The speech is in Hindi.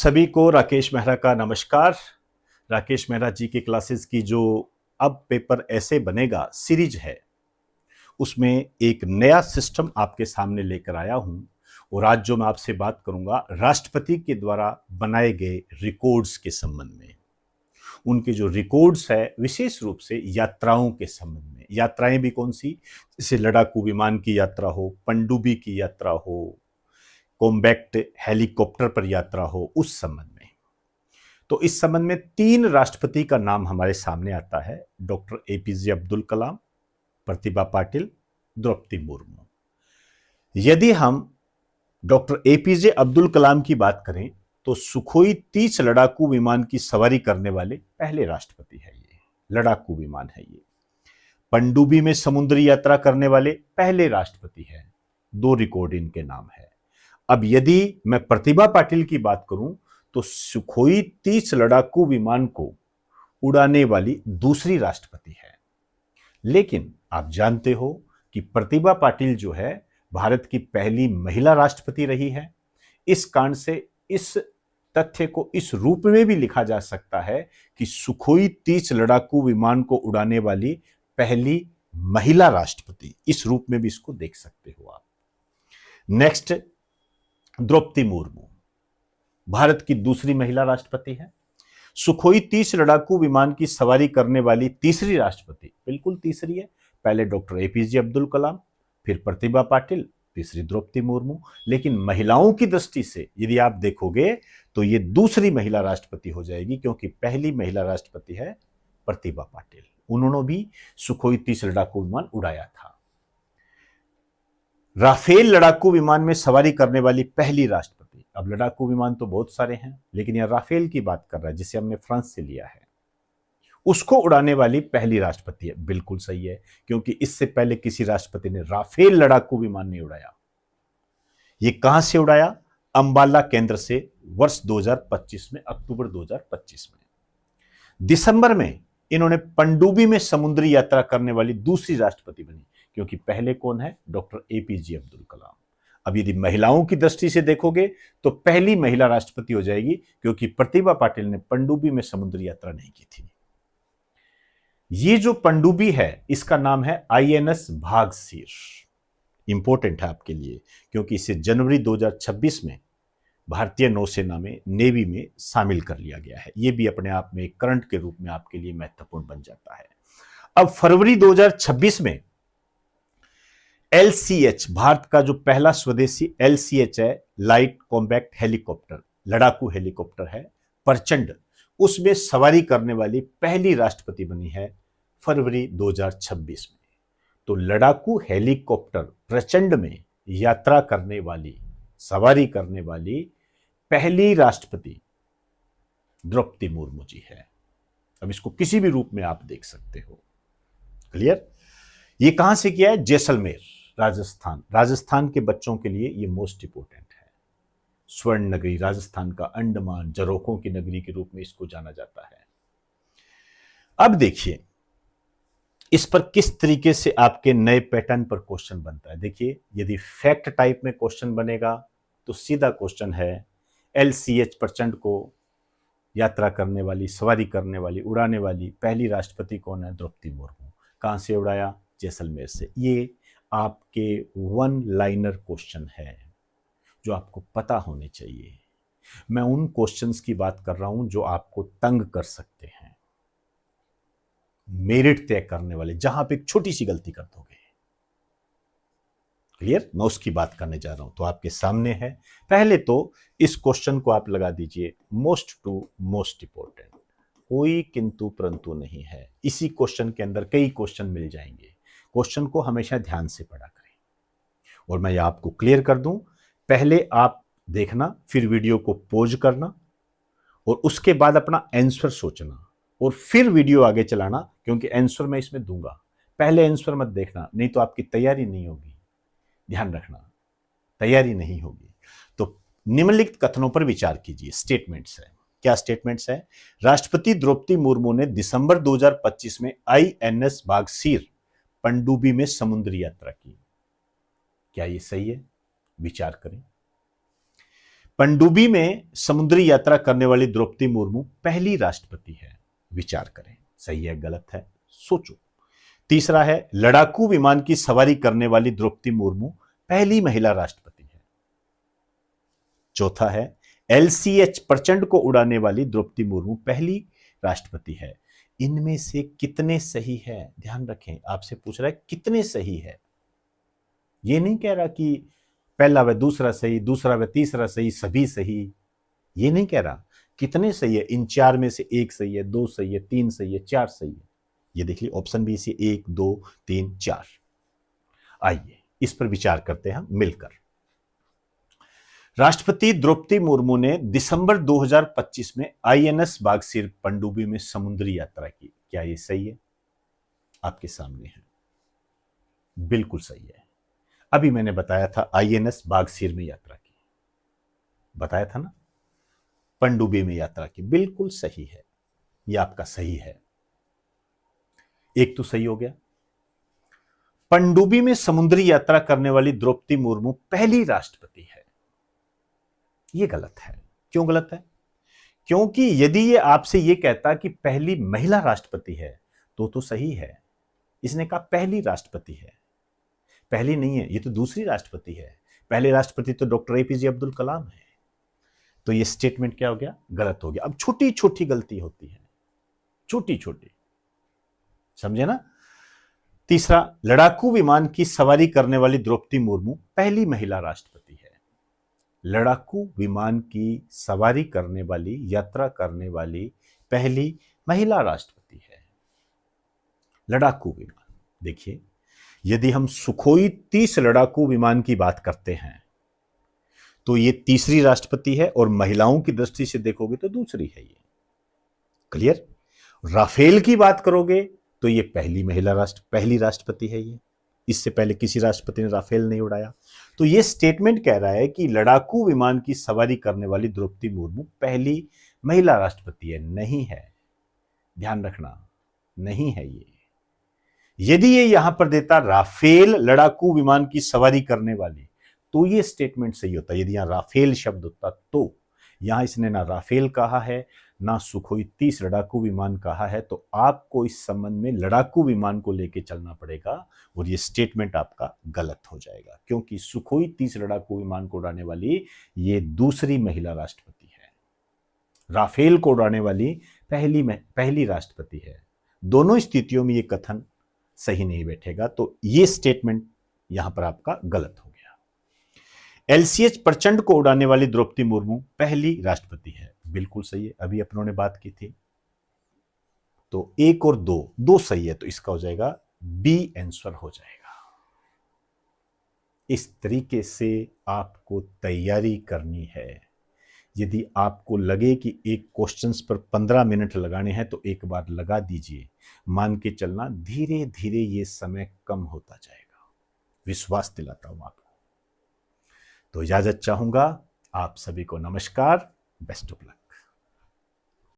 सभी को राकेश मेहरा का नमस्कार। राकेश मेहरा जी की क्लासेस की जो अब पेपर ऐसे बनेगा सीरीज है, उसमें एक नया सिस्टम आपके सामने लेकर आया हूं। और आज जो मैं आपसे बात करूंगा राष्ट्रपति के द्वारा बनाए गए रिकॉर्ड्स के संबंध में। उनके जो रिकॉर्ड्स है विशेष रूप से यात्राओं के संबंध में। यात्राएं भी कौन सी, जैसे लड़ाकू विमान की यात्रा हो, पनडुब्बी की यात्रा हो, कॉम्बैक्ट हेलीकॉप्टर पर यात्रा हो, उस संबंध में। तो इस संबंध में 3 राष्ट्रपति का नाम हमारे सामने आता है: डॉक्टर एपीजे अब्दुल कलाम, प्रतिभा पाटिल, द्रौपदी मुर्मू। यदि हम डॉक्टर एपीजे अब्दुल कलाम की बात करें तो सुखोई 30 लड़ाकू विमान की सवारी करने वाले पहले राष्ट्रपति है। ये लड़ाकू विमान है। ये पनडुब्बी में समुद्री यात्रा करने वाले पहले राष्ट्रपति है। 2 रिकॉर्ड इनके नाम है। अब यदि मैं प्रतिभा पाटिल की बात करूं तो सुखोई 30 लड़ाकू विमान को उड़ाने वाली दूसरी राष्ट्रपति है। लेकिन आप जानते हो कि प्रतिभा पाटिल जो है भारत की पहली महिला राष्ट्रपति रही है। इस कारण से इस तथ्य को इस रूप में भी लिखा जा सकता है कि सुखोई 30 लड़ाकू विमान को उड़ाने वाली पहली महिला राष्ट्रपति, इस रूप में भी इसको देख सकते हो आप। नेक्स्ट, द्रौपदी मुर्मू भारत की दूसरी महिला राष्ट्रपति है। सुखोई 30 लड़ाकू विमान की सवारी करने वाली तीसरी राष्ट्रपति, बिल्कुल तीसरी है। पहले डॉक्टर एपीजे अब्दुल कलाम, फिर प्रतिभा पाटिल, तीसरी द्रौपदी मुर्मू। लेकिन महिलाओं की दृष्टि से यदि आप देखोगे तो ये दूसरी महिला राष्ट्रपति हो जाएगी, क्योंकि पहली महिला राष्ट्रपति है प्रतिभा पाटिल। उन्होंने भी सुखोई 30 लड़ाकू विमान उड़ाया था। राफेल लड़ाकू विमान में सवारी करने वाली पहली राष्ट्रपति। अब लड़ाकू विमान तो बहुत सारे हैं, लेकिन यह राफेल की बात कर रहा है जिसे हमने फ्रांस से लिया है। उसको उड़ाने वाली पहली राष्ट्रपति है, बिल्कुल सही है, क्योंकि इससे पहले किसी राष्ट्रपति ने राफेल लड़ाकू विमान नहीं उड़ाया। ये कहां से उड़ाया? अंबाला केंद्र से वर्ष 2025 में, अक्टूबर 2025 में। दिसंबर में इन्होंने पनडुब्बी में समुद्री यात्रा करने वाली दूसरी राष्ट्रपति बनी, क्योंकि पहले कौन है? Doctor APJ Abdul Kalam. अब यदि महिलाओं की दृष्टि से देखोगे तो पहली महिला राष्ट्रपति हो जाएगी, क्योंकि प्रतिभा पाटिल ने पनडुब्बी में समुद्री यात्रा नहीं की थी। ये जो पनडुब्बी है इसका नाम है आईएनएस भागसीर। इंपॉर्टेंट है आपके लिए, क्योंकि इसे जनवरी 2026 में भारतीय नौसेना में, नेवी में शामिल कर लिया गया है। यह भी अपने आप में एक करंट के रूप में आपके लिए महत्वपूर्ण बन जाता है। अब फरवरी 2026 में एलसीएच, भारत का जो पहला स्वदेशी एलसीएच है, लाइट कॉम्बैक्ट हेलीकॉप्टर, लड़ाकू हेलीकॉप्टर है, प्रचंड, उसमें सवारी करने वाली पहली राष्ट्रपति बनी है फरवरी 2026 में। तो लड़ाकू हेलीकॉप्टर प्रचंड में यात्रा करने वाली, सवारी करने वाली पहली राष्ट्रपति द्रौपदी मुर्मू जी है। अब इसको किसी भी रूप में आप देख सकते हो। क्लियर? ये कहां से किया है? जैसलमेर, राजस्थान। राजस्थान के बच्चों के लिए ये मोस्ट इंपोर्टेंट है। स्वर्ण नगरी, राजस्थान का अंडमान जरोखों की नगरी के रूप में इसको जाना जाता है। अब देखिए इस पर किस तरीके से आपके नए पैटर्न पर क्वेश्चन बनता है। देखिए, यदि फैक्ट टाइप में क्वेश्चन बनेगा तो सीधा क्वेश्चन है, एलसीएच प्रचंड को यात्रा करने वाली, सवारी करने वाली, उड़ाने वाली पहली राष्ट्रपति कौन है? द्रौपदी मुर्मू। कहां से उड़ाया? जैसलमेर से। ये आपके वन लाइनर क्वेश्चन है जो आपको पता होने चाहिए। मैं उन क्वेश्चंस की बात कर रहा हूं जो आपको तंग कर सकते हैं, मेरिट तय करने वाले, जहां पे एक छोटी सी गलती कर दोगे। क्लियर? मैं उसकी बात करने जा रहा हूं। तो आपके सामने है, पहले तो इस क्वेश्चन को आप लगा दीजिए मोस्ट टू मोस्ट इंपोर्टेंट। कोई किंतु परंतु नहीं है। इसी क्वेश्चन के अंदर कई क्वेश्चन मिल जाएंगे। क्वेश्चन को हमेशा ध्यान से पढ़ा करें। और मैं ये आपको क्लियर कर दूं, पहले आप देखना, फिर वीडियो को पॉज करना और उसके बाद अपना आंसर सोचना और फिर वीडियो आगे चलाना, क्योंकि आंसर मैं इसमें दूंगा। पहले आंसर मत देखना, नहीं तो आपकी तैयारी नहीं होगी। ध्यान रखना, तैयारी नहीं होगी। तो निम्नलिखित कथनों पर विचार कीजिए। स्टेटमेंट्स है। क्या स्टेटमेंट्स है? राष्ट्रपति द्रौपदी मुर्मू ने दिसंबर 2025 में आईएनएस भागसीर पनडुब्बी में समुद्री यात्रा की। क्या ये सही है? विचार करें। पनडुब्बी में समुद्री यात्रा करने वाली द्रौपदी मुर्मू पहली राष्ट्रपति है। विचार करें, सही है गलत है, सोचो। तीसरा है, लड़ाकू विमान की सवारी करने वाली द्रौपदी मुर्मू पहली महिला राष्ट्रपति है। चौथा है, LCH प्रचंड को उड़ाने वाली द्रौपदी मुर्मू पहली राष्ट्रपति है। इनमें से कितने सही है? ध्यान रखें, आपसे पूछ रहा है कितने सही है। ये नहीं कह रहा कि पहला व दूसरा सही, दूसरा व तीसरा सही, सभी सही। ये नहीं कह रहा कितने सही है। इन चार में से एक सही है, दो सही है, तीन सही है, चार सही है। ये देख लीजिए ऑप्शन बी से 1 2 3 4। आइए इस पर विचार करते हैं मिलकर। राष्ट्रपति द्रौपदी मुर्मू ने दिसंबर 2025 में INS बागसीर पनडुब्बी में समुद्री यात्रा की। क्या ये सही है? आपके सामने है, बिल्कुल सही है। अभी मैंने बताया था INS बागसीर में यात्रा की, बताया था ना, पनडुब्बी में यात्रा की, बिल्कुल सही है। यह आपका सही है, एक तो सही हो गया। पनडुब्बी में समुद्री यात्रा करने वाली द्रौपदी मुर्मू पहली राष्ट्रपति है, यह गलत है। क्यों गलत है? क्योंकि यदि यह आपसे यह कहता कि पहली महिला राष्ट्रपति है तो सही है। इसने कहा पहली राष्ट्रपति है, पहली नहीं है, ये तो दूसरी राष्ट्रपति है। पहले राष्ट्रपति तो डॉक्टर APJ अब्दुल कलाम है। तो ये स्टेटमेंट क्या हो गया? गलत हो गया। अब छोटी छोटी गलती होती है, छोटी छोटी, समझे ना। तीसरा, लड़ाकू विमान की सवारी करने वाली द्रौपदी मुर्मू पहली महिला राष्ट्रपति है। लड़ाकू विमान की सवारी करने वाली, यात्रा करने वाली पहली महिला राष्ट्रपति है। लड़ाकू विमान, देखिए यदि हम सुखोई 30 लड़ाकू विमान की बात करते हैं तो ये तीसरी राष्ट्रपति है, और महिलाओं की दृष्टि से देखोगे तो दूसरी है। ये क्लियर? राफेल की बात करोगे तो ये पहली राष्ट्रपति है। ये इससे पहले किसी राष्ट्रपति ने राफेल नहीं उड़ाया। तो ये स्टेटमेंट कह रहा है कि लड़ाकू विमान की सवारी करने वाली द्रौपदी मुर्मू पहली महिला राष्ट्रपति है। नहीं है, ध्यान रखना, नहीं है ये। यदि ये यहां पर देता राफेल लड़ाकू विमान की सवारी करने वाली, तो ये स्टेटमेंट सही होता। यदि यहां राफेल शब्द होता तो, यहां इसने ना राफेल कहा है ना सुखोई 30 लड़ाकू विमान कहा है, तो आपको इस संबंध में लड़ाकू विमान को लेकर चलना पड़ेगा और ये स्टेटमेंट आपका गलत हो जाएगा, क्योंकि सुखोई 30 लड़ाकू विमान को उड़ाने वाली ये दूसरी महिला राष्ट्रपति है। राफेल को उड़ाने वाली पहली राष्ट्रपति है। दोनों स्थितियों में ये कथन सही नहीं बैठेगा, तो ये स्टेटमेंट यहां पर आपका गलत हो गया। LCH प्रचंड को उड़ाने वाली द्रौपदी मुर्मू पहली राष्ट्रपति है, बिल्कुल सही है। अभी अपनों ने बात की थी, तो 1 और 2 सही है, तो इसका हो जाएगा B आंसर हो जाएगा। इस तरीके से आपको तैयारी करनी है। यदि आपको लगे कि एक क्वेश्चंस पर 15 मिनट लगाने हैं तो एक बार लगा दीजिए, मान के चलना धीरे धीरे ये समय कम होता जाएगा, विश्वास दिलाता हूं आपको। तो इजाजत चाहूंगा, आप सभी को नमस्कार, बेस्ट ऑफ लक।